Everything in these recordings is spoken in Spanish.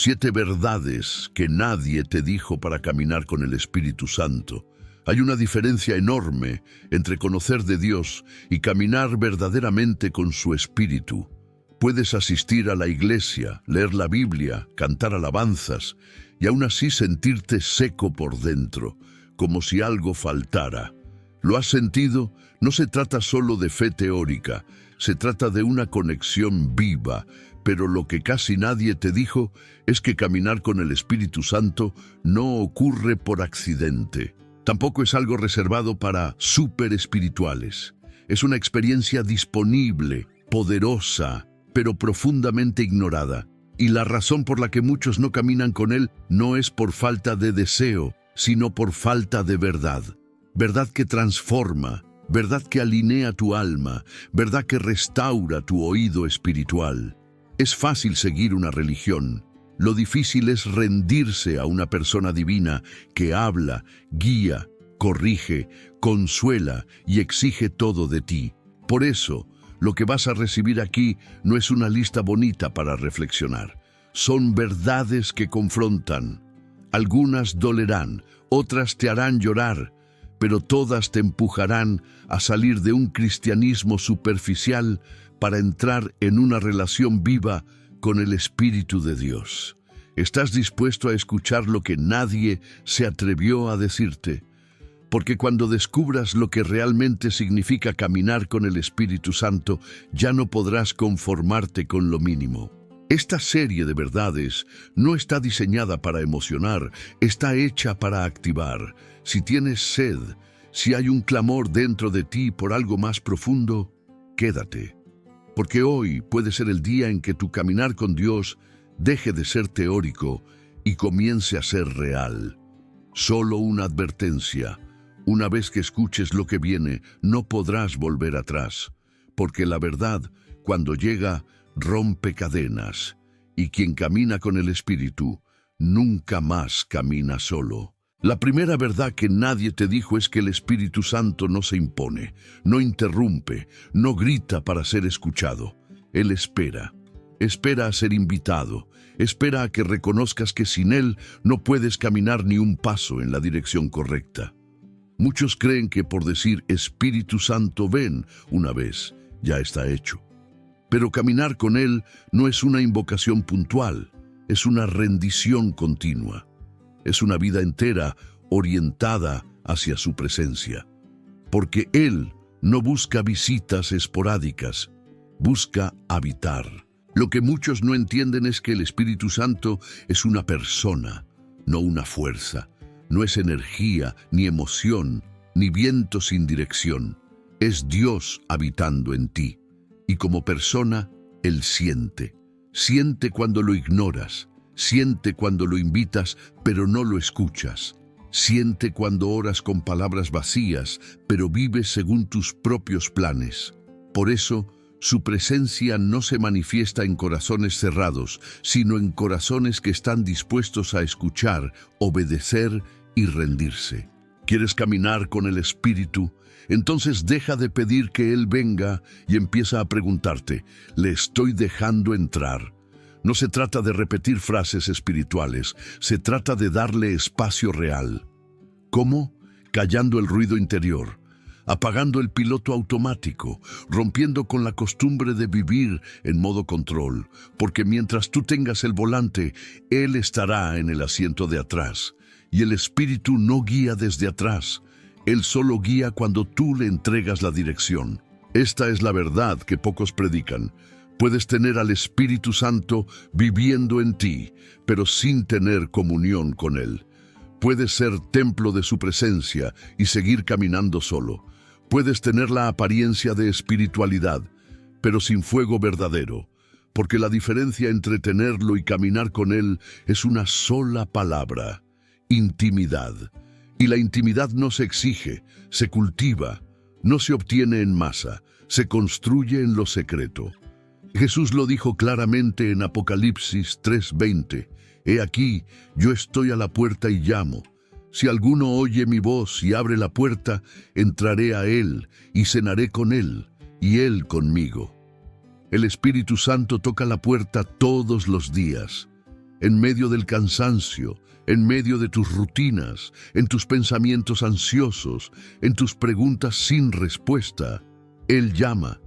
7 verdades que nadie te dijo para caminar con el Espíritu Santo. Hay una diferencia enorme entre conocer de Dios y caminar verdaderamente con su Espíritu. Puedes asistir a la iglesia, leer la Biblia, cantar alabanzas y aún así sentirte seco por dentro, como si algo faltara. ¿Lo has sentido? No se trata solo de fe teórica, se trata de una conexión viva, pero lo que casi nadie te dijo es que caminar con el Espíritu Santo no ocurre por accidente. Tampoco es algo reservado para súper espirituales. Es una experiencia disponible, poderosa, pero profundamente ignorada. Y la razón por la que muchos no caminan con Él no es por falta de deseo, sino por falta de verdad. Verdad que transforma, verdad que alinea tu alma, verdad que restaura tu oído espiritual. Es fácil seguir una religión. Lo difícil es rendirse a una persona divina que habla, guía, corrige, consuela y exige todo de ti. Por eso, lo que vas a recibir aquí no es una lista bonita para reflexionar. Son verdades que confrontan. Algunas dolerán, otras te harán llorar, pero todas te empujarán a salir de un cristianismo superficial para entrar en una relación viva con el Espíritu de Dios. ¿Estás dispuesto a escuchar lo que nadie se atrevió a decirte? Porque cuando descubras lo que realmente significa caminar con el Espíritu Santo, ya no podrás conformarte con lo mínimo. Esta serie de verdades no está diseñada para emocionar, está hecha para activar. Si tienes sed, si hay un clamor dentro de ti por algo más profundo, quédate. Porque hoy puede ser el día en que tu caminar con Dios deje de ser teórico y comience a ser real. Solo una advertencia. Una vez que escuches lo que viene, no podrás volver atrás. Porque la verdad, cuando llega, rompe cadenas. Y quien camina con el Espíritu, nunca más camina solo. La primera verdad que nadie te dijo es que el Espíritu Santo no se impone, no interrumpe, no grita para ser escuchado. Él espera. Espera a ser invitado. Espera a que reconozcas que sin Él no puedes caminar ni un paso en la dirección correcta. Muchos creen que por decir Espíritu Santo ven una vez, ya está hecho. Pero caminar con Él no es una invocación puntual, es una rendición continua. Es una vida entera orientada hacia su presencia. Porque Él no busca visitas esporádicas, busca habitar. Lo que muchos no entienden es que el Espíritu Santo es una persona, no una fuerza. No es energía, ni emoción, ni viento sin dirección. Es Dios habitando en ti. Y como persona, Él siente. Siente cuando lo ignoras. Siente cuando lo invitas, pero no lo escuchas. Siente cuando oras con palabras vacías, pero vives según tus propios planes. Por eso, su presencia no se manifiesta en corazones cerrados, sino en corazones que están dispuestos a escuchar, obedecer y rendirse. ¿Quieres caminar con el Espíritu? Entonces deja de pedir que Él venga y empieza a preguntarte, ¿le estoy dejando entrar? No se trata de repetir frases espirituales, se trata de darle espacio real. ¿Cómo? Callando el ruido interior, apagando el piloto automático, rompiendo con la costumbre de vivir en modo control, porque mientras tú tengas el volante, Él estará en el asiento de atrás. Y el Espíritu no guía desde atrás, Él solo guía cuando tú le entregas la dirección. Esta es la verdad que pocos predican. Puedes tener al Espíritu Santo viviendo en ti, pero sin tener comunión con Él. Puedes ser templo de su presencia y seguir caminando solo. Puedes tener la apariencia de espiritualidad, pero sin fuego verdadero, porque la diferencia entre tenerlo y caminar con Él es una sola palabra: intimidad. Y la intimidad no se exige, se cultiva, no se obtiene en masa, se construye en lo secreto. Jesús lo dijo claramente en Apocalipsis 3:20. He aquí, yo estoy a la puerta y llamo. Si alguno oye mi voz y abre la puerta, entraré a él y cenaré con él y él conmigo. El Espíritu Santo toca la puerta todos los días. en medio del cansancio, en medio de tus rutinas, en tus pensamientos ansiosos, en tus preguntas sin respuesta. Él llama,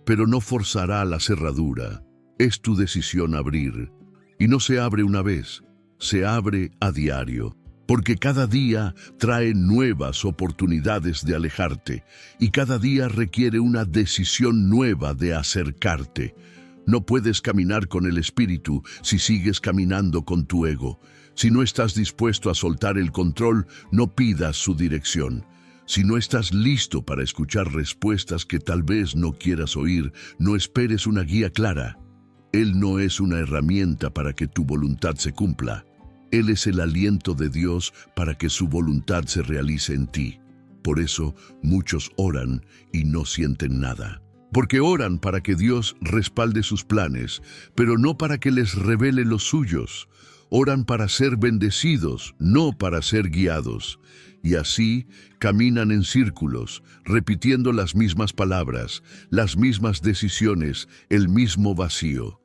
pero no forzará la cerradura. Es tu decisión abrir. Y no se abre una vez, se abre a diario. Porque cada día trae nuevas oportunidades de alejarte y cada día requiere una decisión nueva de acercarte. No puedes caminar con el Espíritu si sigues caminando con tu ego. Si no estás dispuesto a soltar el control, no pidas su dirección. Si no estás listo para escuchar respuestas que tal vez no quieras oír, no esperes una guía clara. Él no es una herramienta para que tu voluntad se cumpla. Él es el aliento de Dios para que su voluntad se realice en ti. Por eso muchos oran y no sienten nada. Porque oran para que Dios respalde sus planes, pero no para que les revele los suyos. Oran para ser bendecidos, no para ser guiados. Y así caminan en círculos, repitiendo las mismas palabras, las mismas decisiones, el mismo vacío.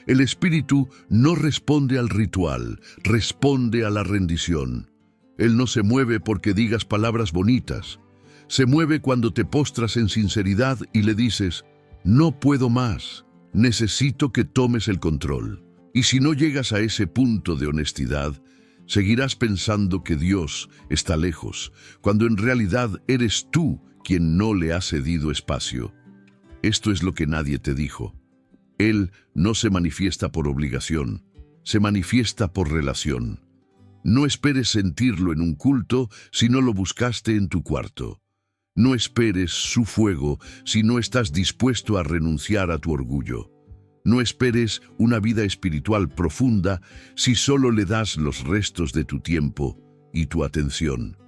El Espíritu no responde al ritual, responde a la rendición. Él no se mueve porque digas palabras bonitas. Se mueve cuando te postras en sinceridad y le dices, no puedo más, necesito que tomes el control. Y si no llegas a ese punto de honestidad, seguirás pensando que Dios está lejos, cuando en realidad eres tú quien no le ha cedido espacio. Esto es lo que nadie te dijo. Él no se manifiesta por obligación, se manifiesta por relación. No esperes sentirlo en un culto si no lo buscaste en tu cuarto. No esperes su fuego si no estás dispuesto a renunciar a tu orgullo. No esperes una vida espiritual profunda si solo le das los restos de tu tiempo y tu atención.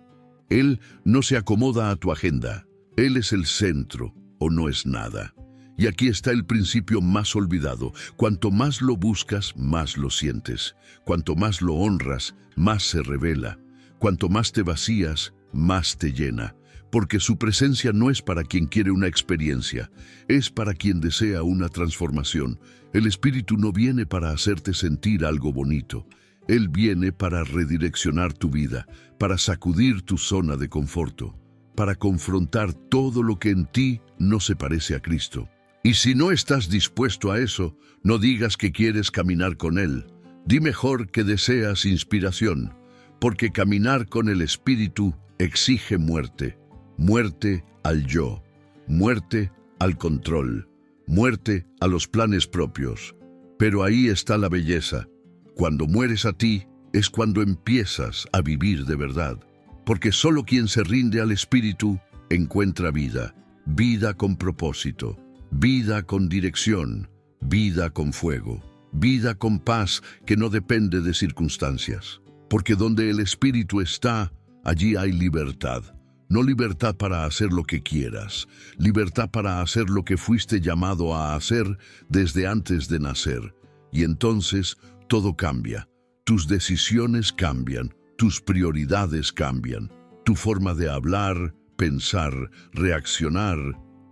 Él no se acomoda a tu agenda. Él es el centro o no es nada. Y aquí está el principio más olvidado. Cuanto más lo buscas, más lo sientes. Cuanto más lo honras, más se revela. Cuanto más te vacías, más te llena. Porque su presencia no es para quien quiere una experiencia, es para quien desea una transformación. El Espíritu no viene para hacerte sentir algo bonito. Él viene para redireccionar tu vida, para sacudir tu zona de conforto, para confrontar todo lo que en ti no se parece a Cristo. Y si no estás dispuesto a eso, no digas que quieres caminar con Él. Di mejor que deseas inspiración, porque caminar con el Espíritu exige muerte. Muerte al yo, muerte al control, muerte a los planes propios. Pero ahí está la belleza. Cuando mueres a ti, es cuando empiezas a vivir de verdad. Porque solo quien se rinde al Espíritu encuentra vida, vida con propósito. Vida con dirección, vida con fuego, vida con paz que no depende de circunstancias. Porque donde el Espíritu está, allí hay libertad. No libertad para hacer lo que quieras, libertad para hacer lo que fuiste llamado a hacer desde antes de nacer. Y entonces todo cambia. Tus decisiones cambian, tus prioridades cambian. Tu forma de hablar, pensar, reaccionar,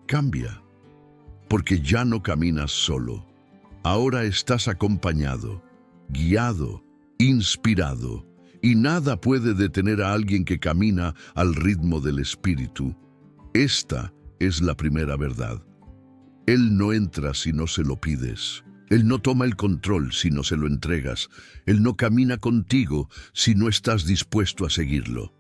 cambia. Porque ya no caminas solo. Ahora estás acompañado, guiado, inspirado, y nada puede detener a alguien que camina al ritmo del Espíritu. Esta es la primera verdad. Él no entra si no se lo pides. Él no toma el control si no se lo entregas. Él no camina contigo si no estás dispuesto a seguirlo.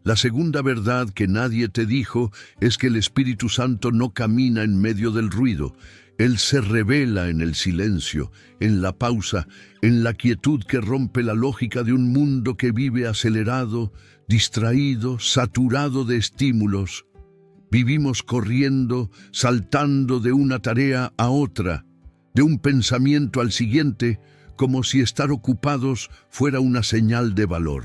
La segunda verdad que nadie te dijo es que el Espíritu Santo no camina en medio del ruido. Él se revela en el silencio, en la pausa, en la quietud que rompe la lógica de un mundo que vive acelerado, distraído, saturado de estímulos. Vivimos corriendo, saltando de una tarea a otra, de un pensamiento al siguiente, como si estar ocupados fuera una señal de valor.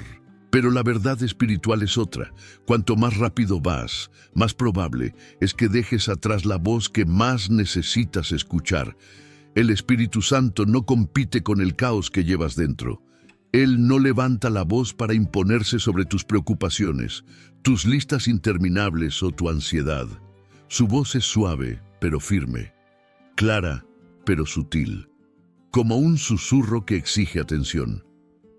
Pero la verdad espiritual es otra. Cuanto más rápido vas, más probable es que dejes atrás la voz que más necesitas escuchar. El Espíritu Santo no compite con el caos que llevas dentro. Él no levanta la voz para imponerse sobre tus preocupaciones, tus listas interminables o tu ansiedad. Su voz es suave, pero firme, clara, pero sutil. como un susurro que exige atención,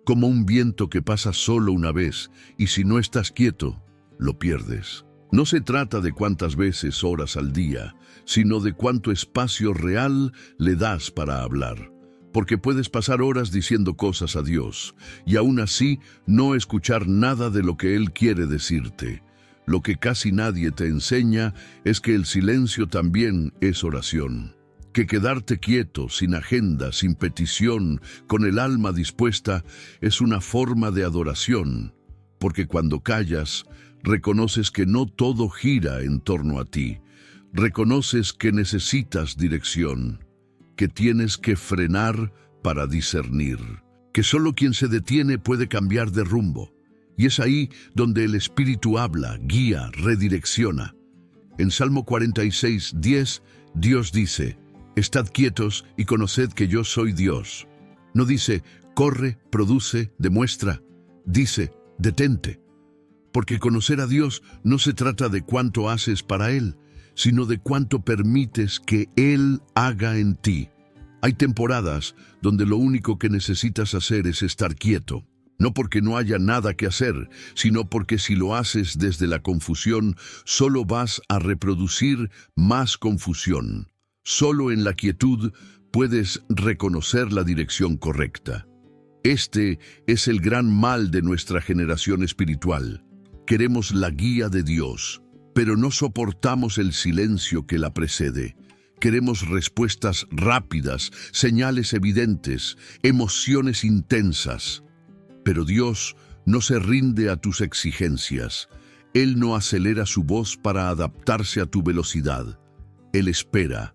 como un viento que pasa solo una vez y si no estás quieto, lo pierdes. No se trata de cuántas veces oras al día, sino de cuánto espacio real le das para hablar. Porque puedes pasar horas diciendo cosas a Dios y aún así no escuchar nada de lo que Él quiere decirte. Lo que casi nadie te enseña es que el silencio también es oración. Que quedarte quieto, sin agenda, sin petición, con el alma dispuesta, es una forma de adoración. Porque cuando callas, reconoces que no todo gira en torno a ti. Reconoces que necesitas dirección, que tienes que frenar para discernir, que solo quien se detiene puede cambiar de rumbo. Y es ahí donde el Espíritu habla, guía, redirecciona. En Salmo 46:10, Dios dice, «Estad quietos y conoced que yo soy Dios». No dice, «Corre, produce, demuestra». Dice, «Detente». Porque conocer a Dios no se trata de cuánto haces para Él, sino de cuánto permites que Él haga en ti. Hay temporadas donde lo único que necesitas hacer es estar quieto. No porque no haya nada que hacer, sino porque si lo haces desde la confusión, solo vas a reproducir más confusión. Solo en la quietud puedes reconocer la dirección correcta. Este es el gran mal de nuestra generación espiritual. Queremos la guía de Dios, pero no soportamos el silencio que la precede. Queremos respuestas rápidas, señales evidentes, emociones intensas. Pero Dios no se rinde a tus exigencias. Él no acelera su voz para adaptarse a tu velocidad. Él espera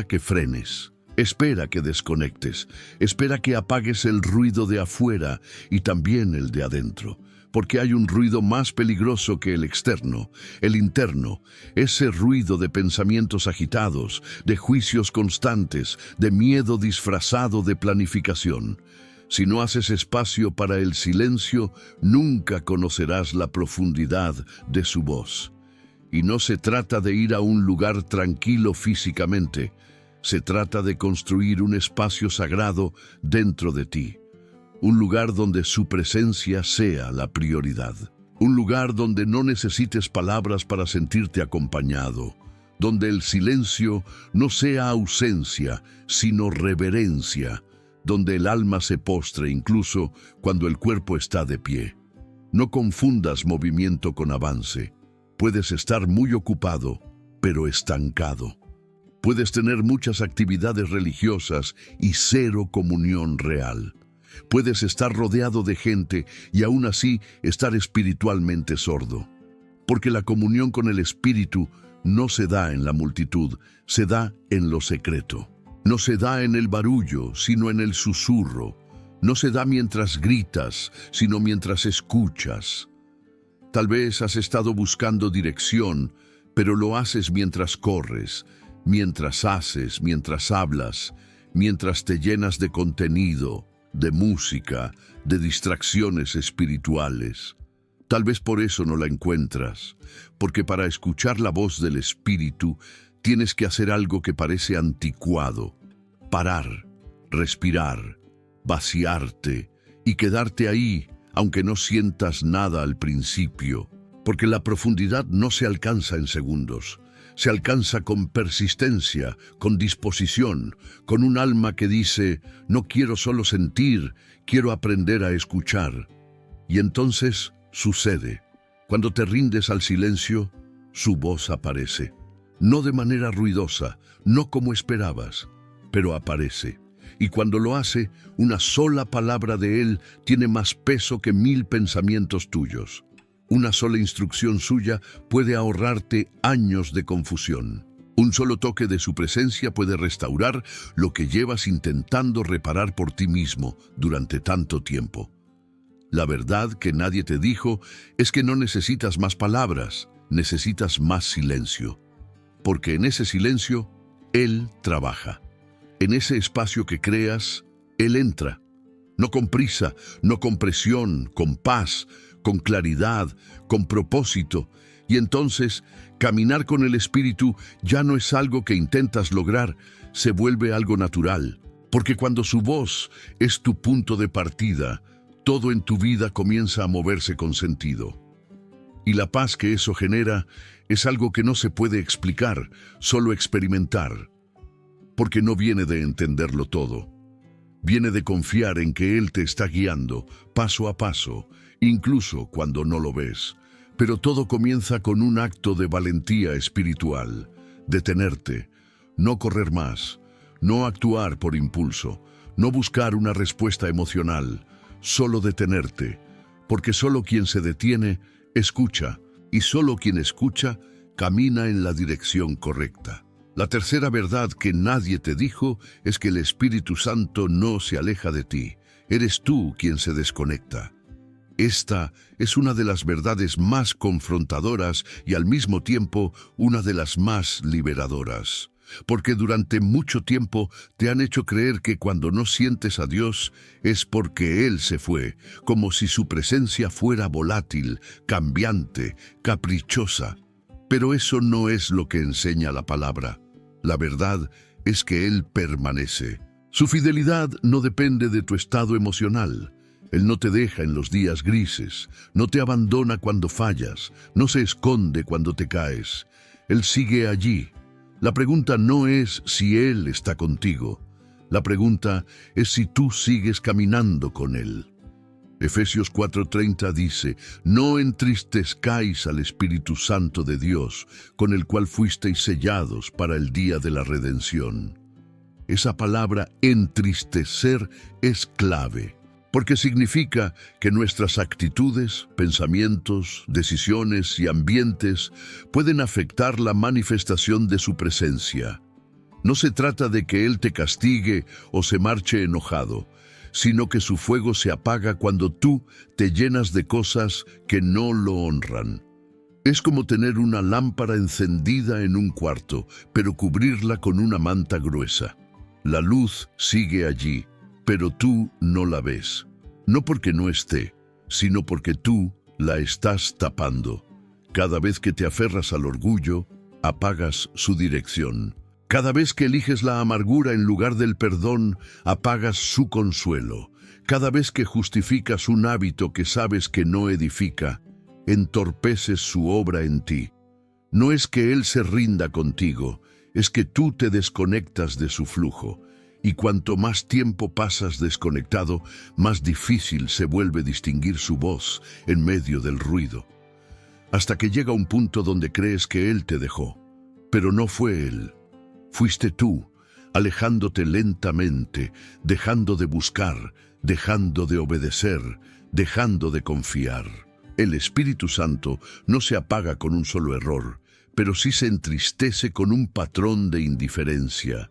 que frenes, espera que desconectes, espera que apagues el ruido de afuera y también el de adentro. Porque hay un ruido más peligroso que el externo, el interno, ese ruido de pensamientos agitados, de juicios constantes, de miedo disfrazado de planificación. Si no haces espacio para el silencio, nunca conocerás la profundidad de su voz. Y no se trata de ir a un lugar tranquilo físicamente, se trata de construir un espacio sagrado dentro de ti. Un lugar donde su presencia sea la prioridad. Un lugar donde no necesites palabras para sentirte acompañado. Donde el silencio no sea ausencia, sino reverencia. Donde el alma se postre incluso cuando el cuerpo está de pie. No confundas movimiento con avance. Puedes estar muy ocupado, pero estancado. Puedes tener muchas actividades religiosas y cero comunión real. Puedes estar rodeado de gente y aún así estar espiritualmente sordo. Porque la comunión con el Espíritu no se da en la multitud, se da en lo secreto. No se da en el barullo, sino en el susurro. No se da mientras gritas, sino mientras escuchas. Tal vez has estado buscando dirección, pero lo haces mientras corres, mientras haces, mientras hablas, mientras te llenas de contenido, de música, de distracciones espirituales. Tal vez por eso no la encuentras, porque para escuchar la voz del Espíritu tienes que hacer algo que parece anticuado: parar, respirar, vaciarte y quedarte ahí, aunque no sientas nada al principio, porque la profundidad no se alcanza en segundos. Se alcanza con persistencia, con disposición, con un alma que dice, no quiero solo sentir, quiero aprender a escuchar. Y entonces sucede. Cuando te rindes al silencio, su voz aparece. No de manera ruidosa, no como esperabas, pero aparece. Y cuando lo hace, una sola palabra de él tiene más peso que 1000 pensamientos tuyos. Una sola instrucción suya puede ahorrarte años de confusión. Un solo toque de su presencia puede restaurar lo que llevas intentando reparar por ti mismo durante tanto tiempo. La verdad que nadie te dijo es que no necesitas más palabras, necesitas más silencio. Porque en ese silencio, Él trabaja. En ese espacio que creas, Él entra. No con prisa, no con presión, con paz, con claridad, con propósito. Y entonces, caminar con el Espíritu ya no es algo que intentas lograr, se vuelve algo natural. Porque cuando su voz es tu punto de partida, todo en tu vida comienza a moverse con sentido. Y la paz que eso genera es algo que no se puede explicar, solo experimentar. Porque no viene de entenderlo todo. Viene de confiar en que Él te está guiando, paso a paso, incluso cuando no lo ves. Pero todo comienza con un acto de valentía espiritual. Detenerte, no correr más, no actuar por impulso, no buscar una respuesta emocional, solo detenerte, porque solo quien se detiene, escucha, y solo quien escucha, camina en la dirección correcta. La tercera verdad que nadie te dijo es que el Espíritu Santo no se aleja de ti, eres tú quien se desconecta. Esta es una de las verdades más confrontadoras y al mismo tiempo una de las más liberadoras. Porque durante mucho tiempo te han hecho creer que cuando no sientes a Dios es porque Él se fue, como si su presencia fuera volátil, cambiante, caprichosa. Pero eso no es lo que enseña la palabra. La verdad es que Él permanece. Su fidelidad no depende de tu estado emocional. Él no te deja en los días grises, no te abandona cuando fallas, no se esconde cuando te caes. Él sigue allí. La pregunta no es si Él está contigo. La pregunta es si tú sigues caminando con Él. Efesios 4:30 dice, no entristezcáis al Espíritu Santo de Dios, con el cual fuisteis sellados para el día de la redención. Esa palabra entristecer es clave, porque significa que nuestras actitudes, pensamientos, decisiones y ambientes pueden afectar la manifestación de su presencia. No se trata de que Él te castigue o se marche enojado, sino que su fuego se apaga cuando tú te llenas de cosas que no lo honran. Es como tener una lámpara encendida en un cuarto, pero cubrirla con una manta gruesa. La luz sigue allí, pero tú no la ves. No porque no esté, sino porque tú la estás tapando. Cada vez que te aferras al orgullo, apagas su dirección. Cada vez que eliges la amargura en lugar del perdón, apagas su consuelo. Cada vez que justificas un hábito que sabes que no edifica, entorpeces su obra en ti. No es que Él se rinda contigo, es que tú te desconectas de su flujo. Y cuanto más tiempo pasas desconectado, más difícil se vuelve distinguir su voz en medio del ruido. Hasta que llega un punto donde crees que Él te dejó, pero no fue Él. Fuiste tú, alejándote lentamente, dejando de buscar, dejando de obedecer, dejando de confiar. El Espíritu Santo no se apaga con un solo error, pero sí se entristece con un patrón de indiferencia.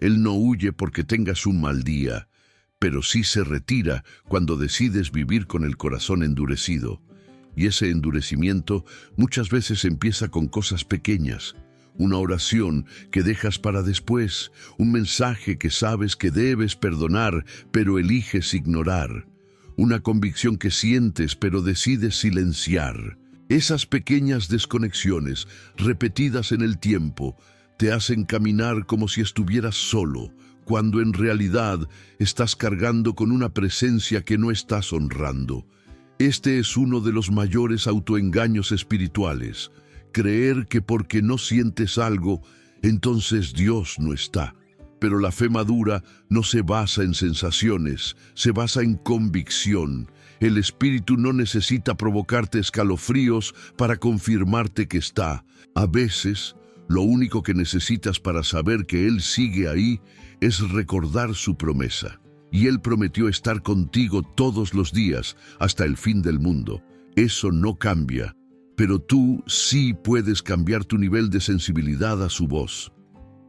Él no huye porque tengas un mal día, pero sí se retira cuando decides vivir con el corazón endurecido. Y ese endurecimiento muchas veces empieza con cosas pequeñas. Una oración que dejas para después, un mensaje que sabes que debes perdonar, pero eliges ignorar, una convicción que sientes pero decides silenciar. Esas pequeñas desconexiones, repetidas en el tiempo, te hacen caminar como si estuvieras solo, cuando en realidad estás cargando con una presencia que no estás honrando. Este es uno de los mayores autoengaños espirituales. Creer que porque no sientes algo, entonces Dios no está. Pero la fe madura no se basa en sensaciones, se basa en convicción. El Espíritu no necesita provocarte escalofríos para confirmarte que está. A veces, lo único que necesitas para saber que Él sigue ahí es recordar su promesa. Y Él prometió estar contigo todos los días hasta el fin del mundo. Eso no cambia. Pero tú sí puedes cambiar tu nivel de sensibilidad a su voz.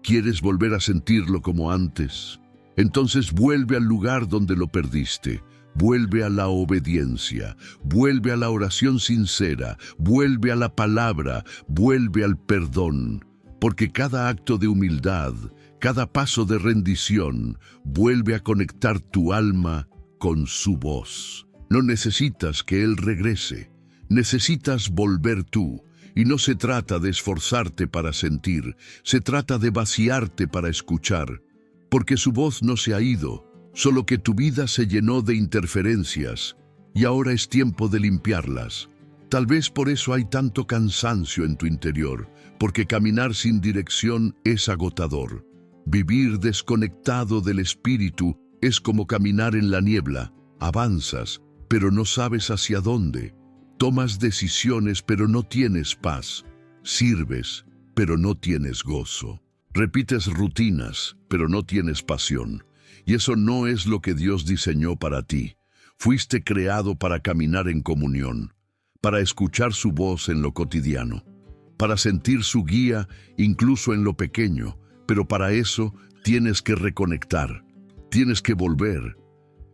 ¿Quieres volver a sentirlo como antes? Entonces vuelve al lugar donde lo perdiste. Vuelve a la obediencia, vuelve a la oración sincera, vuelve a la palabra, vuelve al perdón. Porque cada acto de humildad, cada paso de rendición, vuelve a conectar tu alma con su voz. No necesitas que Él regrese. Necesitas volver tú, y no se trata de esforzarte para sentir, se trata de vaciarte para escuchar, porque su voz no se ha ido, solo que tu vida se llenó de interferencias y ahora es tiempo de limpiarlas. Tal vez por eso hay tanto cansancio en tu interior, porque caminar sin dirección es agotador. Vivir desconectado del espíritu es como caminar en la niebla. Avanzas, pero no sabes hacia dónde. Tomas decisiones, pero no tienes paz. Sirves, pero no tienes gozo. Repites rutinas, pero no tienes pasión. Y eso no es lo que Dios diseñó para ti. Fuiste creado para caminar en comunión, para escuchar su voz en lo cotidiano, para sentir su guía incluso en lo pequeño, pero para eso tienes que reconectar, tienes que volver.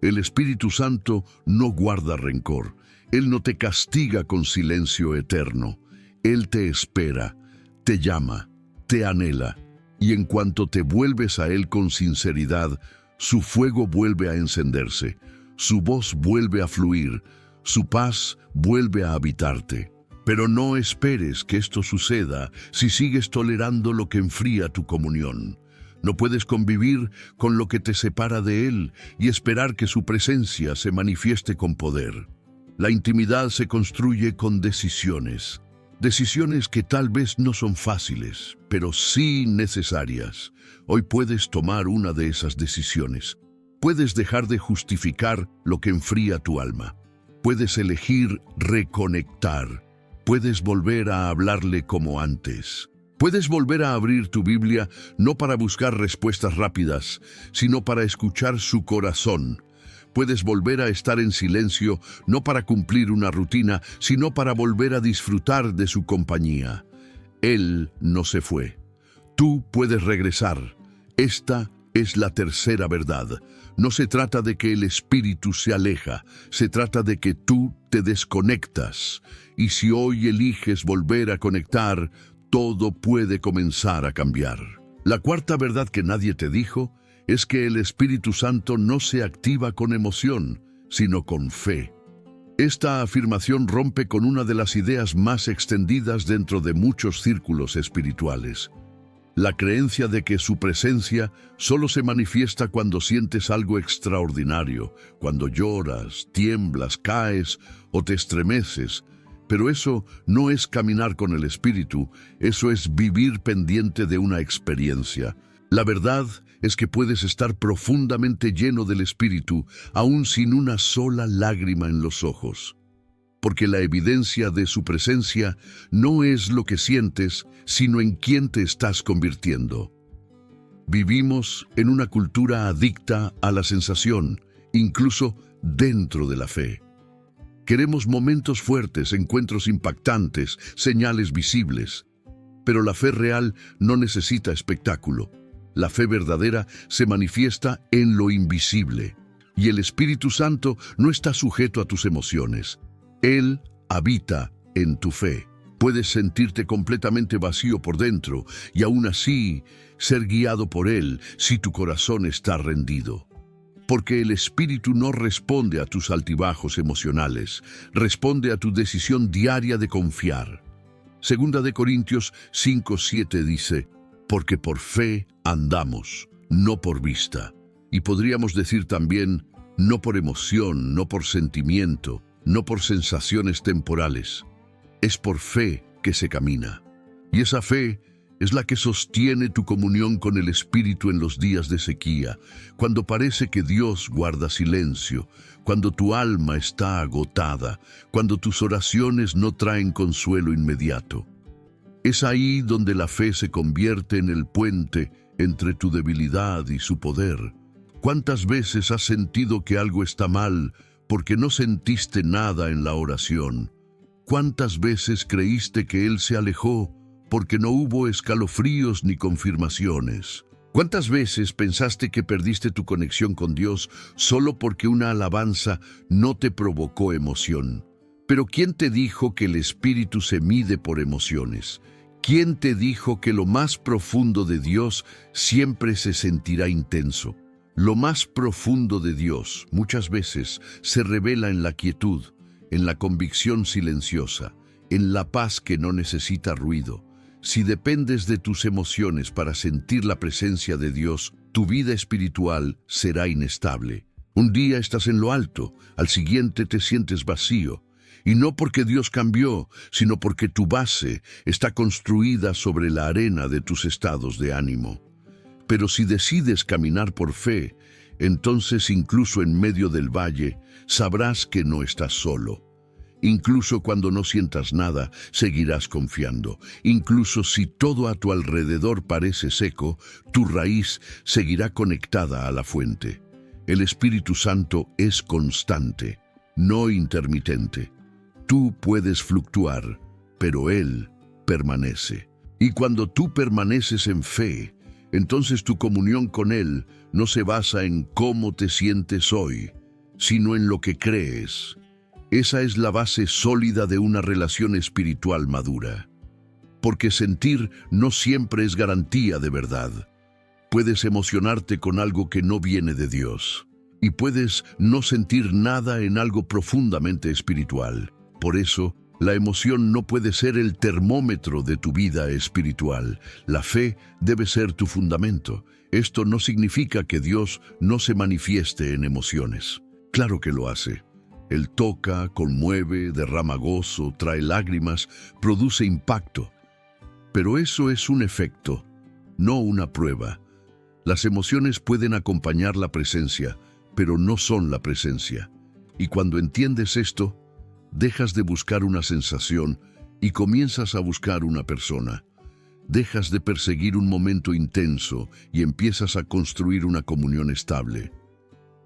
El Espíritu Santo no guarda rencor, Él no te castiga con silencio eterno, Él te espera, te llama, te anhela, y en cuanto te vuelves a Él con sinceridad, su fuego vuelve a encenderse, su voz vuelve a fluir, su paz vuelve a habitarte. Pero no esperes que esto suceda si sigues tolerando lo que enfría tu comunión. No puedes convivir con lo que te separa de Él y esperar que su presencia se manifieste con poder. La intimidad se construye con decisiones. Decisiones que tal vez no son fáciles, pero sí necesarias. Hoy puedes tomar una de esas decisiones. Puedes dejar de justificar lo que enfría tu alma. Puedes elegir reconectar. Puedes volver a hablarle como antes. Puedes volver a abrir tu Biblia no para buscar respuestas rápidas, sino para escuchar su corazón. Puedes volver a estar en silencio no para cumplir una rutina, sino para volver a disfrutar de su compañía. Él no se fue. Tú puedes regresar. Esta es la tercera verdad. No se trata de que el espíritu se aleja, se trata de que tú te desconectas. Y si hoy eliges volver a conectar, todo puede comenzar a cambiar. La cuarta verdad que nadie te dijo es que el Espíritu Santo no se activa con emoción, sino con fe. Esta afirmación rompe con una de las ideas más extendidas dentro de muchos círculos espirituales. La creencia de que su presencia solo se manifiesta cuando sientes algo extraordinario, cuando lloras, tiemblas, caes o te estremeces. Pero eso no es caminar con el Espíritu, eso es vivir pendiente de una experiencia. La verdad es que puedes estar profundamente lleno del Espíritu, aún sin una sola lágrima en los ojos. Porque la evidencia de su presencia no es lo que sientes, sino en quién te estás convirtiendo. Vivimos en una cultura adicta a la sensación, incluso dentro de la fe. Queremos momentos fuertes, encuentros impactantes, señales visibles. Pero la fe real no necesita espectáculo. La fe verdadera se manifiesta en lo invisible. Y el Espíritu Santo no está sujeto a tus emociones. Él habita en tu fe. Puedes sentirte completamente vacío por dentro y aún así ser guiado por Él si tu corazón está rendido. Porque el Espíritu no responde a tus altibajos emocionales, responde a tu decisión diaria de confiar. Segunda de Corintios 5:7 dice, porque por fe andamos, no por vista. Y podríamos decir también, no por emoción, no por sentimiento, no por sensaciones temporales. Es por fe que se camina. Y esa fe es la que sostiene tu comunión con el Espíritu en los días de sequía, cuando parece que Dios guarda silencio, cuando tu alma está agotada, cuando tus oraciones no traen consuelo inmediato. Es ahí donde la fe se convierte en el puente entre tu debilidad y su poder. ¿Cuántas veces has sentido que algo está mal porque no sentiste nada en la oración? ¿Cuántas veces creíste que Él se alejó porque no hubo escalofríos ni confirmaciones? ¿Cuántas veces pensaste que perdiste tu conexión con Dios solo porque una alabanza no te provocó emoción? Pero ¿quién te dijo que el Espíritu se mide por emociones? ¿Quién te dijo que lo más profundo de Dios siempre se sentirá intenso? Lo más profundo de Dios muchas veces se revela en la quietud, en la convicción silenciosa, en la paz que no necesita ruido. Si dependes de tus emociones para sentir la presencia de Dios, Tu vida espiritual será inestable. Un día estás en lo alto, al siguiente te sientes vacío. Y no porque Dios cambió, sino porque tu base está construida sobre la arena de tus estados de ánimo. Pero si decides caminar por fe, entonces incluso en medio del valle, sabrás que no estás solo. Incluso cuando no sientas nada, seguirás confiando. Incluso si todo a tu alrededor parece seco, tu raíz seguirá conectada a la fuente. El Espíritu Santo es constante, no intermitente. Tú puedes fluctuar, pero Él permanece. Y cuando tú permaneces en fe, entonces tu comunión con Él no se basa en cómo te sientes hoy, sino en lo que crees. Esa es la base sólida de una relación espiritual madura. Porque sentir no siempre es garantía de verdad. Puedes emocionarte con algo que no viene de Dios. Y puedes no sentir nada en algo profundamente espiritual. Por eso, la emoción no puede ser el termómetro de tu vida espiritual. La fe debe ser tu fundamento. Esto no significa que Dios no se manifieste en emociones. Claro que lo hace. Él toca, conmueve, derrama gozo, trae lágrimas, produce impacto. Pero eso es un efecto, no una prueba. Las emociones pueden acompañar la presencia, pero no son la presencia. Y cuando entiendes esto, dejas de buscar una sensación y comienzas a buscar una persona. Dejas de perseguir un momento intenso y empiezas a construir una comunión estable.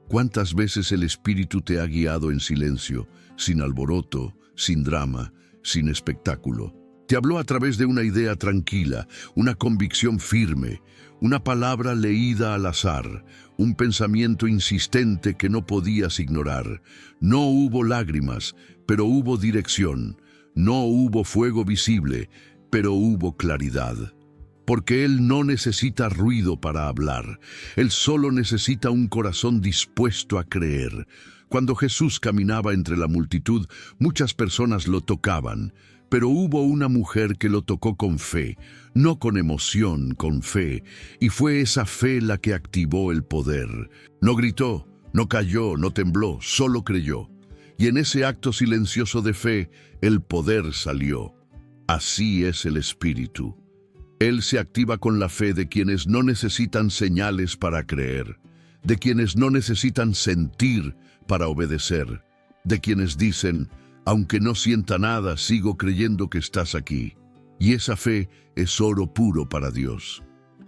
¿Cuántas veces el Espíritu te ha guiado en silencio, sin alboroto, sin drama, sin espectáculo? Te habló a través de una idea tranquila, una convicción firme, una palabra leída al azar, un pensamiento insistente que no podías ignorar. No hubo lágrimas, pero hubo dirección. No hubo fuego visible, pero hubo claridad. Porque Él no necesita ruido para hablar. Él solo necesita un corazón dispuesto a creer. Cuando Jesús caminaba entre la multitud, muchas personas lo tocaban. Pero hubo una mujer que lo tocó con fe, no con emoción, con fe. Y fue esa fe la que activó el poder. No gritó, no cayó, no tembló, solo creyó. Y en ese acto silencioso de fe, el poder salió. Así es el Espíritu. Él se activa con la fe de quienes no necesitan señales para creer, de quienes no necesitan sentir para obedecer, de quienes dicen, aunque no sienta nada, sigo creyendo que estás aquí. Y esa fe es oro puro para Dios.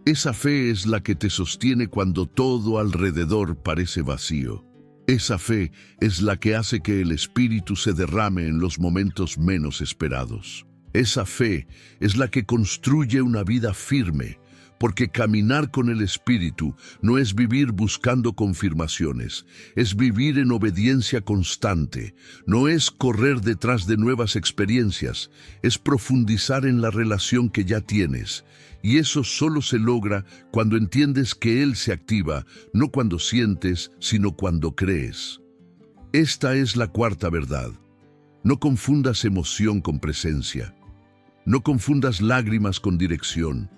Esa fe es la que te sostiene cuando todo alrededor parece vacío. Esa fe es la que hace que el Espíritu se derrame en los momentos menos esperados. Esa fe es la que construye una vida firme, porque caminar con el Espíritu no es vivir buscando confirmaciones, es vivir en obediencia constante, no es correr detrás de nuevas experiencias, es profundizar en la relación que ya tienes. Y eso solo se logra cuando entiendes que Él se activa, no cuando sientes, sino cuando crees. Esta es la cuarta verdad. No confundas emoción con presencia. No confundas lágrimas con dirección.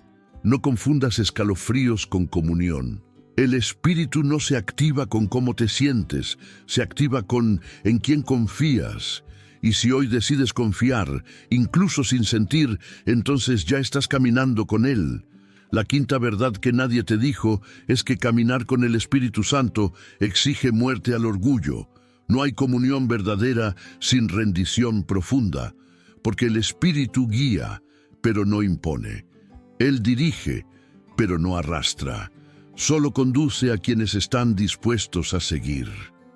No confundas escalofríos con comunión. El Espíritu no se activa con cómo te sientes, se activa con en quién confías. Y si hoy decides confiar, incluso sin sentir, entonces ya estás caminando con Él. La quinta verdad que nadie te dijo es que caminar con el Espíritu Santo exige muerte al orgullo. No hay comunión verdadera sin rendición profunda, porque el Espíritu guía, pero no impone. Él dirige, pero no arrastra. Solo conduce a quienes están dispuestos a seguir.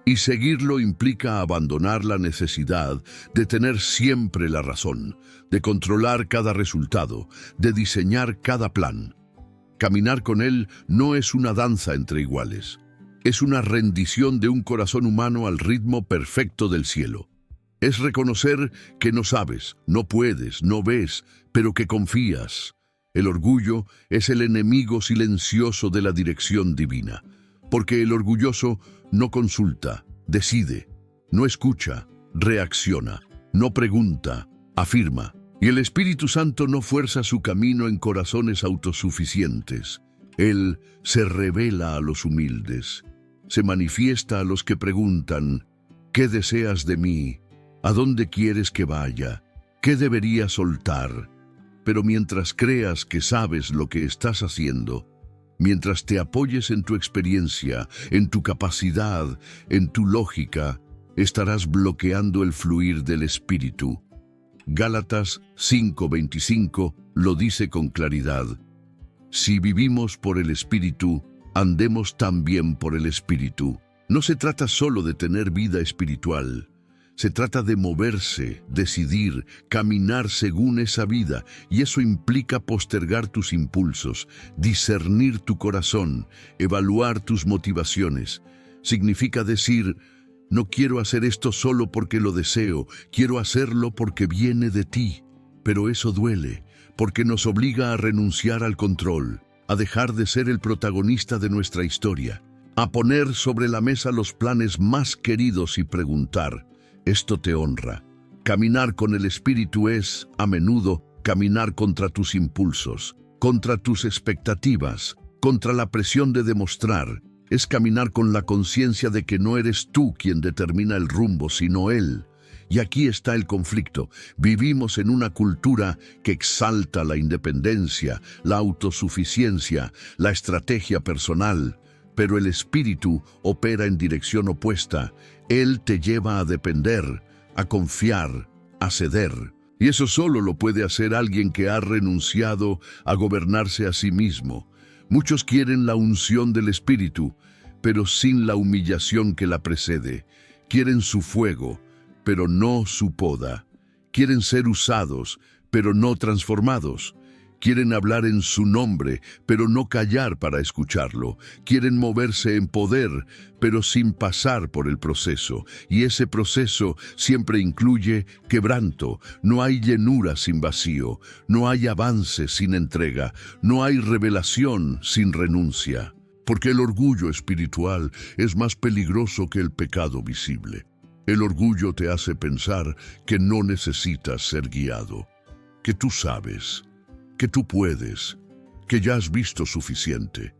Y seguirlo implica abandonar la necesidad de tener siempre la razón, de controlar cada resultado, de diseñar cada plan. Caminar con Él no es una danza entre iguales. Es una rendición de un corazón humano al ritmo perfecto del cielo. Es reconocer que no sabes, no puedes, no ves, pero que confías. El orgullo es el enemigo silencioso de la dirección divina, porque el orgulloso no consulta, decide, no escucha, reacciona, no pregunta, afirma. Y el Espíritu Santo no fuerza su camino en corazones autosuficientes. Él se revela a los humildes, se manifiesta a los que preguntan, ¿qué deseas de mí? ¿A dónde quieres que vaya? ¿Qué debería soltar? Pero mientras creas que sabes lo que estás haciendo, mientras te apoyes en tu experiencia, en tu capacidad, en tu lógica, estarás bloqueando el fluir del Espíritu. Gálatas 5:25 lo dice con claridad. Si vivimos por el Espíritu, andemos también por el Espíritu. No se trata solo de tener vida espiritual. Se trata de moverse, decidir, caminar según esa vida, y eso implica postergar tus impulsos, discernir tu corazón, evaluar tus motivaciones. Significa decir, no quiero hacer esto solo porque lo deseo, quiero hacerlo porque viene de ti. Pero eso duele, porque nos obliga a renunciar al control, a dejar de ser el protagonista de nuestra historia, a poner sobre la mesa los planes más queridos y preguntar, ¿esto te honra? Caminar con el Espíritu es, a menudo, caminar contra tus impulsos, contra tus expectativas, contra la presión de demostrar. Es caminar con la conciencia de que no eres tú quien determina el rumbo, sino Él. Y aquí está el conflicto. Vivimos en una cultura que exalta la independencia, la autosuficiencia, la estrategia personal, pero el Espíritu opera en dirección opuesta. Él te lleva a depender, a confiar, a ceder. Y eso solo lo puede hacer alguien que ha renunciado a gobernarse a sí mismo. Muchos quieren la unción del Espíritu, pero sin la humillación que la precede. Quieren su fuego, pero no su poda. Quieren ser usados, pero no transformados. Quieren hablar en su nombre, pero no callar para escucharlo. Quieren moverse en poder, pero sin pasar por el proceso. Y ese proceso siempre incluye quebranto. No hay llenura sin vacío. No hay avance sin entrega. No hay revelación sin renuncia. Porque el orgullo espiritual es más peligroso que el pecado visible. El orgullo te hace pensar que no necesitas ser guiado, que tú sabes, que tú puedes, que ya has visto suficiente.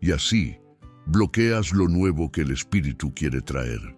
Y así, bloqueas lo nuevo que el Espíritu quiere traer.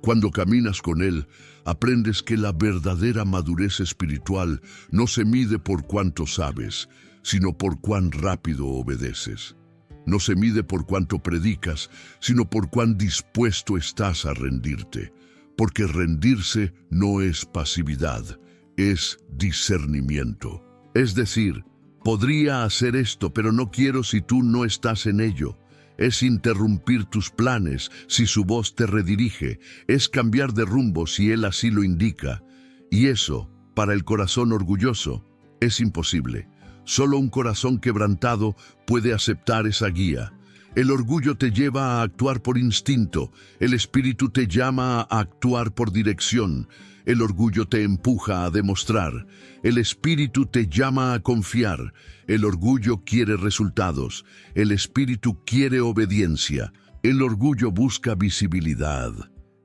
Cuando caminas con Él, aprendes que la verdadera madurez espiritual no se mide por cuánto sabes, sino por cuán rápido obedeces. No se mide por cuánto predicas, sino por cuán dispuesto estás a rendirte. Porque rendirse no es pasividad, es discernimiento. Es decir, podría hacer esto, pero no quiero si tú no estás en ello. Es interrumpir tus planes si su voz te redirige. Es cambiar de rumbo si Él así lo indica. Y eso, para el corazón orgulloso, es imposible. Solo un corazón quebrantado puede aceptar esa guía. El orgullo te lleva a actuar por instinto. El Espíritu te llama a actuar por dirección. El orgullo te empuja a demostrar. El Espíritu te llama a confiar. El orgullo quiere resultados. El Espíritu quiere obediencia. El orgullo busca visibilidad.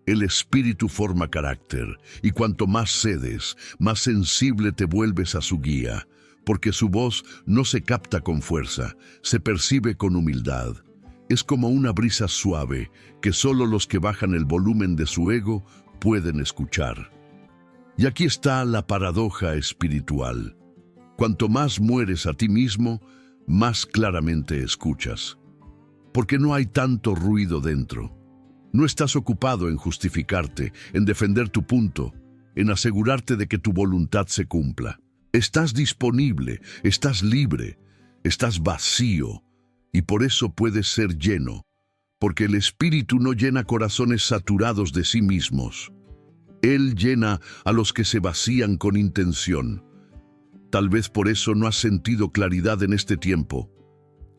El Espíritu forma carácter. Y cuanto más cedes, más sensible te vuelves a su guía. Porque su voz no se capta con fuerza, se percibe con humildad. Es como una brisa suave que solo los que bajan el volumen de su ego pueden escuchar. Y aquí está la paradoja espiritual. Cuanto más mueres a ti mismo, más claramente escuchas. Porque no hay tanto ruido dentro. No estás ocupado en justificarte, en defender tu punto, en asegurarte de que tu voluntad se cumpla. Estás disponible, estás libre, estás vacío. Y por eso puedes ser lleno, porque el Espíritu no llena corazones saturados de sí mismos. Él llena a los que se vacían con intención. Tal vez por eso no has sentido claridad en este tiempo.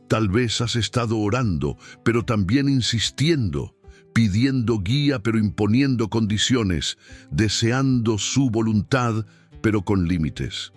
Tal vez has estado orando, pero también insistiendo, pidiendo guía pero imponiendo condiciones, deseando su voluntad pero con límites.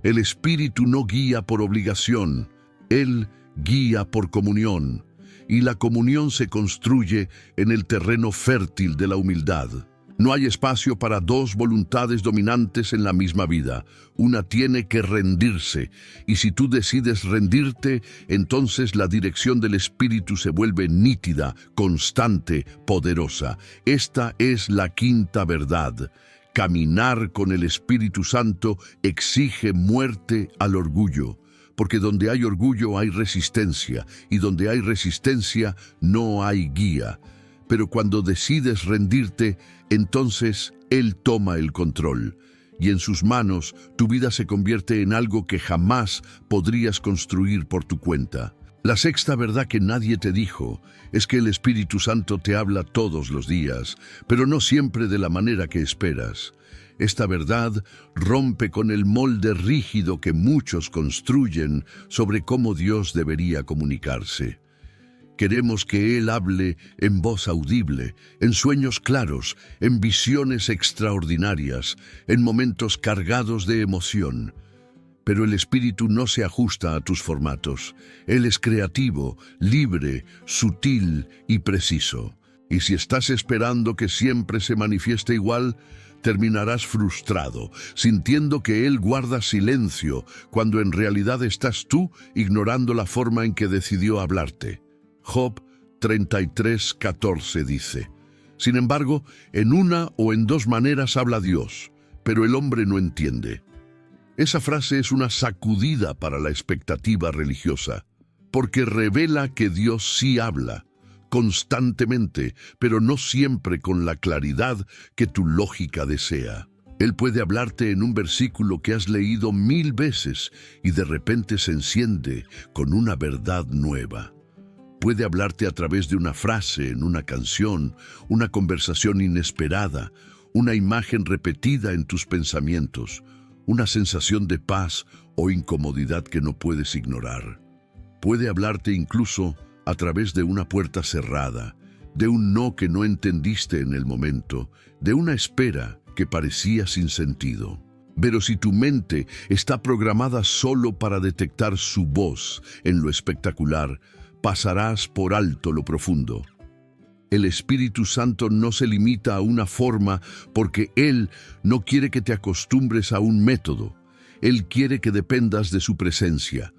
El Espíritu no guía por obligación, Él guía por comunión, y la comunión se construye en el terreno fértil de la humildad. No hay espacio para dos voluntades dominantes en la misma vida. Una tiene que rendirse, y si tú decides rendirte, entonces la dirección del Espíritu se vuelve nítida, constante, poderosa. Esta es la quinta verdad. Caminar con el Espíritu Santo exige muerte al orgullo, porque donde hay orgullo hay resistencia, y donde hay resistencia no hay guía. Pero cuando decides rendirte, entonces Él toma el control, y en sus manos tu vida se convierte en algo que jamás podrías construir por tu cuenta. La sexta verdad que nadie te dijo es que el Espíritu Santo te habla todos los días, pero no siempre de la manera que esperas. Esta verdad rompe con el molde rígido que muchos construyen sobre cómo Dios debería comunicarse. Queremos que Él hable en voz audible, en sueños claros, en visiones extraordinarias, en momentos cargados de emoción. Pero el Espíritu no se ajusta a tus formatos. Él es creativo, libre, sutil y preciso. Y si estás esperando que siempre se manifieste igual, terminarás frustrado, sintiendo que Él guarda silencio, cuando en realidad estás tú ignorando la forma en que decidió hablarte. Job 33:14 dice: Sin embargo, en una o en dos maneras habla Dios, pero el hombre no entiende. Esa frase es una sacudida para la expectativa religiosa, porque revela que Dios sí habla, constantemente, pero no siempre con la claridad que tu lógica desea. Él puede hablarte en un versículo que has leído 1000 veces y de repente se enciende con una verdad nueva. Puede hablarte a través de una frase en una canción, una conversación inesperada, una imagen repetida en tus pensamientos, una sensación de paz o incomodidad que no puedes ignorar. Puede hablarte incluso a través de una puerta cerrada, de un no que no entendiste en el momento, de una espera que parecía sin sentido. Pero si tu mente está programada solo para detectar su voz en lo espectacular, pasarás por alto lo profundo. El Espíritu Santo no se limita a una forma porque Él no quiere que te acostumbres a un método. Él quiere que dependas de su presencia.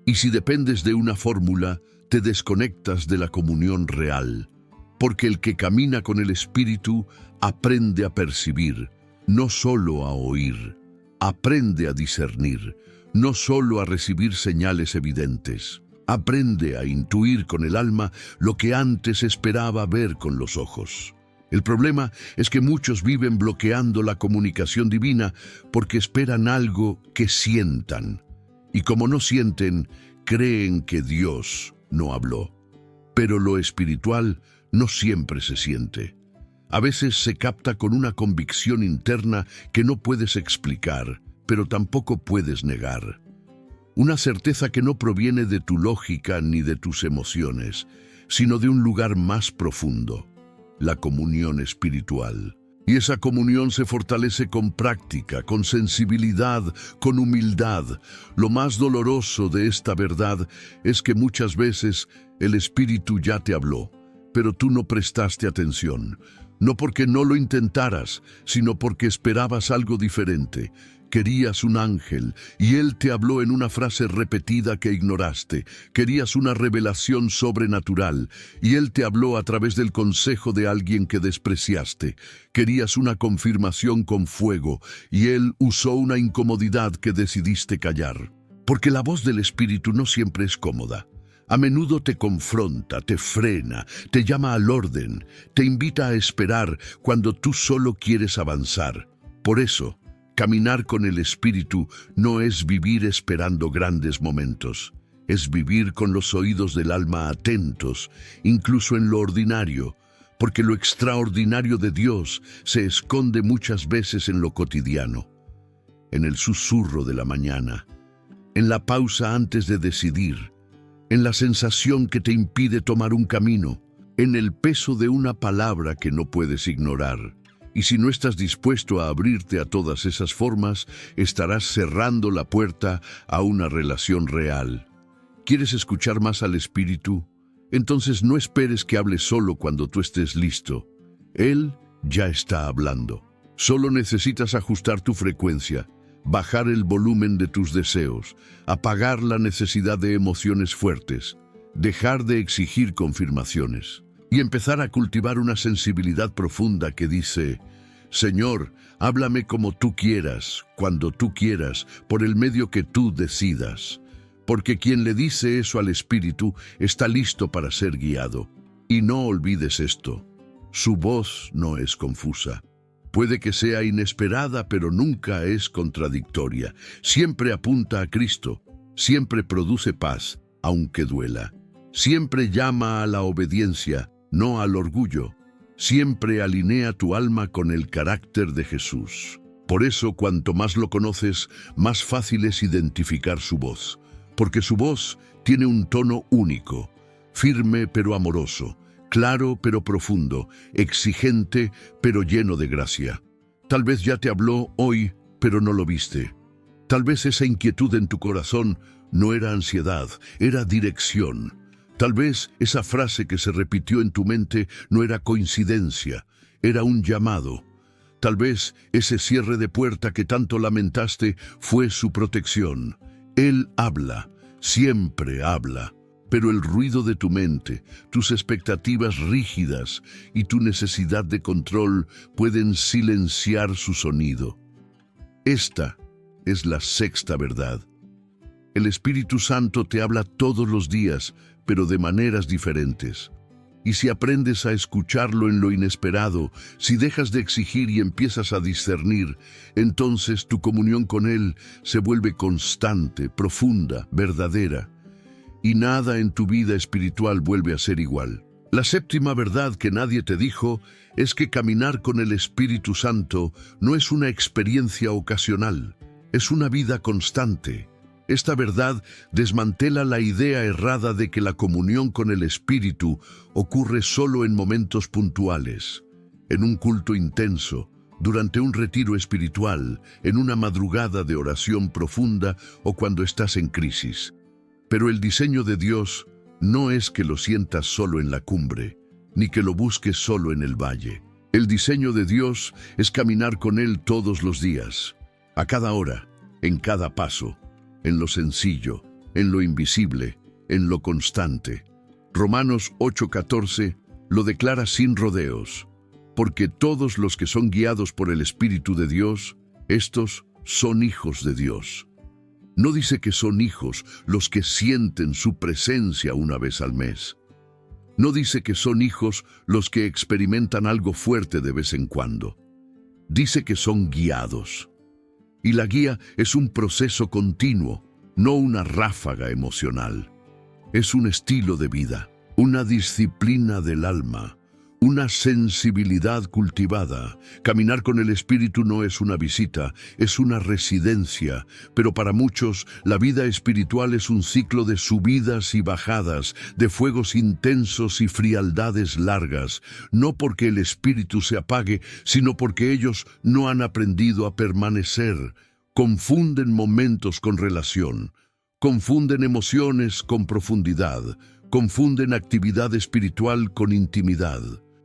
Y si dependes de una fórmula, te desconectas de la comunión real. Porque el que camina con el Espíritu aprende a percibir, no solo a oír. Aprende a discernir, no solo a recibir señales evidentes. Aprende a intuir con el alma lo que antes esperaba ver con los ojos. El problema es que muchos viven bloqueando la comunicación divina porque esperan algo que sientan. Y como no sienten, creen que Dios no habló. Pero lo espiritual no siempre se siente. A veces se capta con una convicción interna que no puedes explicar, pero tampoco puedes negar. Una certeza que no proviene de tu lógica ni de tus emociones, sino de un lugar más profundo, la comunión espiritual. Y esa comunión se fortalece con práctica, con sensibilidad, con humildad. Lo más doloroso de esta verdad es que muchas veces el Espíritu ya te habló, pero tú no prestaste atención. No porque no lo intentaras, sino porque esperabas algo diferente. Querías un ángel, y Él te habló en una frase repetida que ignoraste. Querías una revelación sobrenatural, y Él te habló a través del consejo de alguien que despreciaste. Querías una confirmación con fuego, y Él usó una incomodidad que decidiste callar. Porque la voz del Espíritu no siempre es cómoda. A menudo te confronta, te frena, te llama al orden, te invita a esperar cuando tú solo quieres avanzar. Por eso, caminar con el Espíritu no es vivir esperando grandes momentos, es vivir con los oídos del alma atentos, incluso en lo ordinario, porque lo extraordinario de Dios se esconde muchas veces en lo cotidiano, en el susurro de la mañana, en la pausa antes de decidir, en la sensación que te impide tomar un camino, en el peso de una palabra que no puedes ignorar. Y si no estás dispuesto a abrirte a todas esas formas, estarás cerrando la puerta a una relación real. ¿Quieres escuchar más al Espíritu? Entonces no esperes que hable solo cuando tú estés listo. Él ya está hablando. Solo necesitas ajustar tu frecuencia, bajar el volumen de tus deseos, apagar la necesidad de emociones fuertes, dejar de exigir confirmaciones y empezar a cultivar una sensibilidad profunda que dice: Señor, háblame como tú quieras, cuando tú quieras, por el medio que tú decidas. Porque quien le dice eso al Espíritu está listo para ser guiado. Y no olvides esto: su voz no es confusa. Puede que sea inesperada, pero nunca es contradictoria. Siempre apunta a Cristo, siempre produce paz, aunque duela. Siempre llama a la obediencia, no al orgullo. Siempre alinea tu alma con el carácter de Jesús. Por eso, cuanto más lo conoces, más fácil es identificar su voz. Porque su voz tiene un tono único, firme pero amoroso, claro pero profundo, exigente pero lleno de gracia. Tal vez ya te habló hoy, pero no lo viste. Tal vez esa inquietud en tu corazón no era ansiedad, era dirección. Tal vez esa frase que se repitió en tu mente no era coincidencia, era un llamado. Tal vez ese cierre de puerta que tanto lamentaste fue su protección. Él habla, siempre habla, pero el ruido de tu mente, tus expectativas rígidas y tu necesidad de control pueden silenciar su sonido. Esta es la sexta verdad. El Espíritu Santo te habla todos los días, pero de maneras diferentes. Y si aprendes a escucharlo en lo inesperado, si dejas de exigir y empiezas a discernir, entonces tu comunión con Él se vuelve constante, profunda, verdadera. Y nada en tu vida espiritual vuelve a ser igual. La séptima verdad que nadie te dijo es que caminar con el Espíritu Santo no es una experiencia ocasional, es una vida constante. Esta verdad desmantela la idea errada de que la comunión con el Espíritu ocurre solo en momentos puntuales, en un culto intenso, durante un retiro espiritual, en una madrugada de oración profunda o cuando estás en crisis. Pero el diseño de Dios no es que lo sientas solo en la cumbre, ni que lo busques solo en el valle. El diseño de Dios es caminar con Él todos los días, a cada hora, en cada paso, en lo sencillo, en lo invisible, en lo constante. Romanos 8:14 lo declara sin rodeos, porque todos los que son guiados por el Espíritu de Dios, estos son hijos de Dios. No dice que son hijos los que sienten su presencia una vez al mes. No dice que son hijos los que experimentan algo fuerte de vez en cuando. Dice que son guiados. Y la guía es un proceso continuo, no una ráfaga emocional. Es un estilo de vida, una disciplina del alma, una sensibilidad cultivada. Caminar con el Espíritu no es una visita, es una residencia, pero para muchos la vida espiritual es un ciclo de subidas y bajadas, de fuegos intensos y frialdades largas, no porque el Espíritu se apague, sino porque ellos no han aprendido a permanecer. Confunden momentos con relación, confunden emociones con profundidad, confunden actividad espiritual con intimidad.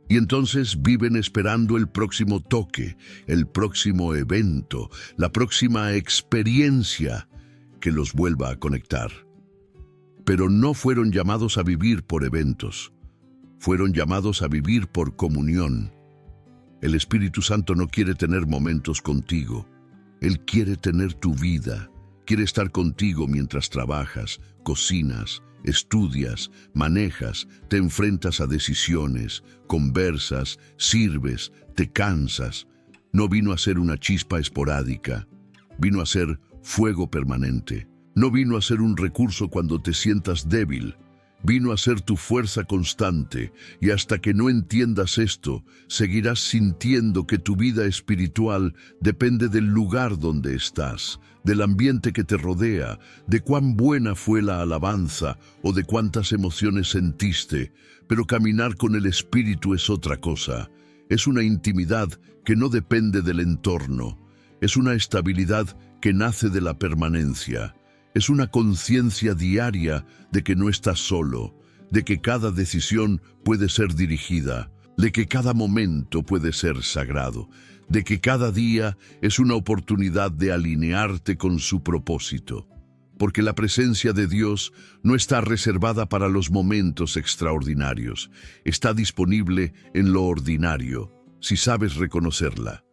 Y entonces viven esperando el próximo toque, el próximo evento, la próxima experiencia que los vuelva a conectar. Pero no fueron llamados a vivir por eventos, fueron llamados a vivir por comunión. El Espíritu Santo no quiere tener momentos contigo, Él quiere tener tu vida, quiere estar contigo mientras trabajas, cocinas, estudias, manejas, te enfrentas a decisiones, conversas, sirves, te cansas. No vino a ser una chispa esporádica, vino a ser fuego permanente. No vino a ser un recurso cuando te sientas débil, vino a ser tu fuerza constante, y hasta que no entiendas esto, seguirás sintiendo que tu vida espiritual depende del lugar donde estás, del ambiente que te rodea, de cuán buena fue la alabanza o de cuántas emociones sentiste. Pero caminar con el Espíritu es otra cosa. Es una intimidad que no depende del entorno. Es una estabilidad que nace de la permanencia. Es una conciencia diaria de que no estás solo, de que cada decisión puede ser dirigida, de que cada momento puede ser sagrado, de que cada día es una oportunidad de alinearte con su propósito. Porque la presencia de Dios no está reservada para los momentos extraordinarios, está disponible en lo ordinario, si sabes reconocerla.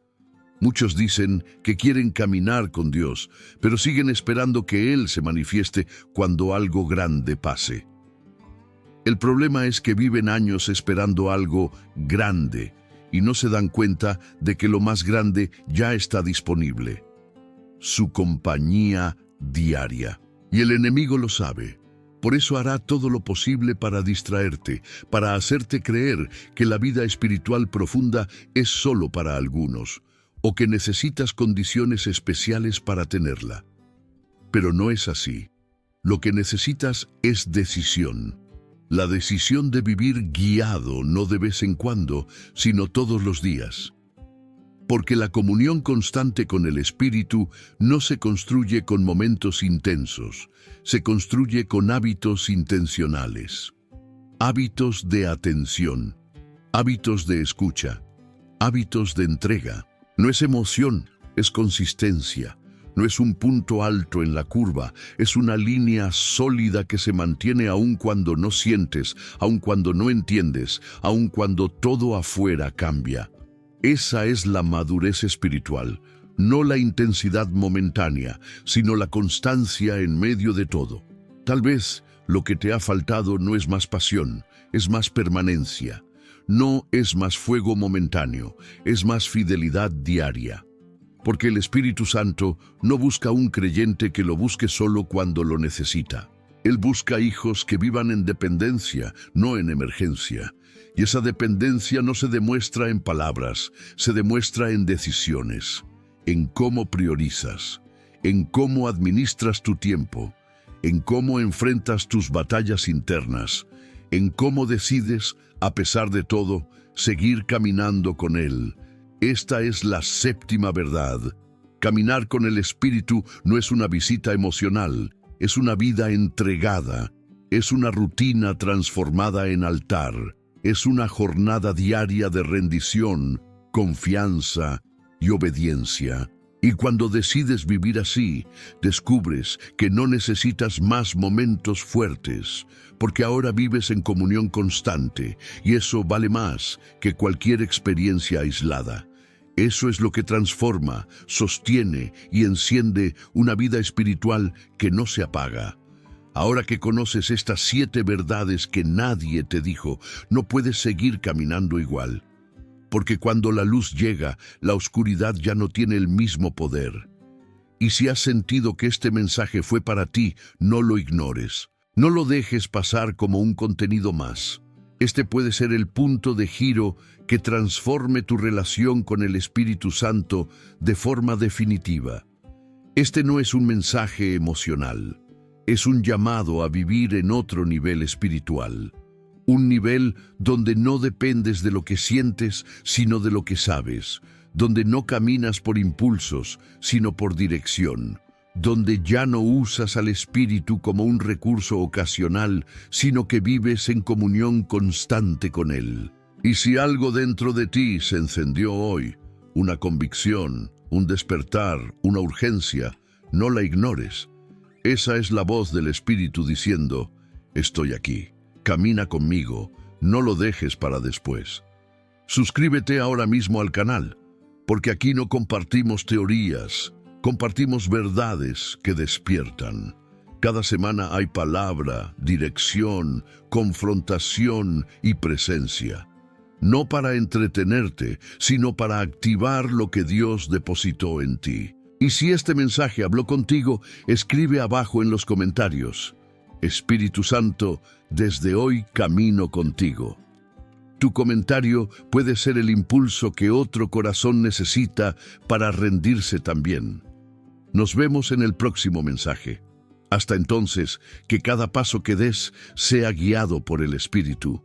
Muchos dicen que quieren caminar con Dios, pero siguen esperando que Él se manifieste cuando algo grande pase. El problema es que viven años esperando algo grande y no se dan cuenta de que lo más grande ya está disponible: su compañía diaria. Y el enemigo lo sabe. Por eso hará todo lo posible para distraerte, para hacerte creer que la vida espiritual profunda es solo para algunos, o que necesitas condiciones especiales para tenerla. Pero no es así. Lo que necesitas es decisión. La decisión de vivir guiado no de vez en cuando, sino todos los días. Porque la comunión constante con el Espíritu no se construye con momentos intensos, se construye con hábitos intencionales. Hábitos de atención, hábitos de escucha, hábitos de entrega. No es emoción, es consistencia. No es un punto alto en la curva, es una línea sólida que se mantiene aun cuando no sientes, aun cuando no entiendes, aun cuando todo afuera cambia. Esa es la madurez espiritual, no la intensidad momentánea, sino la constancia en medio de todo. Tal vez lo que te ha faltado no es más pasión, es más permanencia. No es más fuego momentáneo, es más fidelidad diaria. Porque el Espíritu Santo no busca un creyente que lo busque solo cuando lo necesita. Él busca hijos que vivan en dependencia, no en emergencia. Y esa dependencia no se demuestra en palabras, se demuestra en decisiones, en cómo priorizas, en cómo administras tu tiempo, en cómo enfrentas tus batallas internas, en cómo decides, a pesar de todo, seguir caminando con Él. Esta es la séptima verdad. Caminar con el Espíritu no es una visita emocional, es una vida entregada, es una rutina transformada en altar, es una jornada diaria de rendición, confianza y obediencia. Y cuando decides vivir así, descubres que no necesitas más momentos fuertes, porque ahora vives en comunión constante, y eso vale más que cualquier experiencia aislada. Eso es lo que transforma, sostiene y enciende una vida espiritual que no se apaga. Ahora que conoces estas 7 verdades que nadie te dijo, no puedes seguir caminando igual. Porque cuando la luz llega, la oscuridad ya no tiene el mismo poder. Y si has sentido que este mensaje fue para ti, no lo ignores. No lo dejes pasar como un contenido más. Este puede ser el punto de giro que transforme tu relación con el Espíritu Santo de forma definitiva. Este no es un mensaje emocional. Es un llamado a vivir en otro nivel espiritual. Un nivel donde no dependes de lo que sientes, sino de lo que sabes. Donde no caminas por impulsos, sino por dirección. Donde ya no usas al Espíritu como un recurso ocasional, sino que vives en comunión constante con Él. Y si algo dentro de ti se encendió hoy, una convicción, un despertar, una urgencia, no la ignores. Esa es la voz del Espíritu diciendo: estoy aquí, camina conmigo, no lo dejes para después. Suscríbete ahora mismo al canal, porque aquí no compartimos teorías, compartimos verdades que despiertan. Cada semana hay palabra, dirección, confrontación y presencia. No para entretenerte, sino para activar lo que Dios depositó en ti. Y si este mensaje habló contigo, escribe abajo en los comentarios: Espíritu Santo, desde hoy camino contigo. Tu comentario puede ser el impulso que otro corazón necesita para rendirse también. Nos vemos en el próximo mensaje. Hasta entonces, que cada paso que des sea guiado por el Espíritu.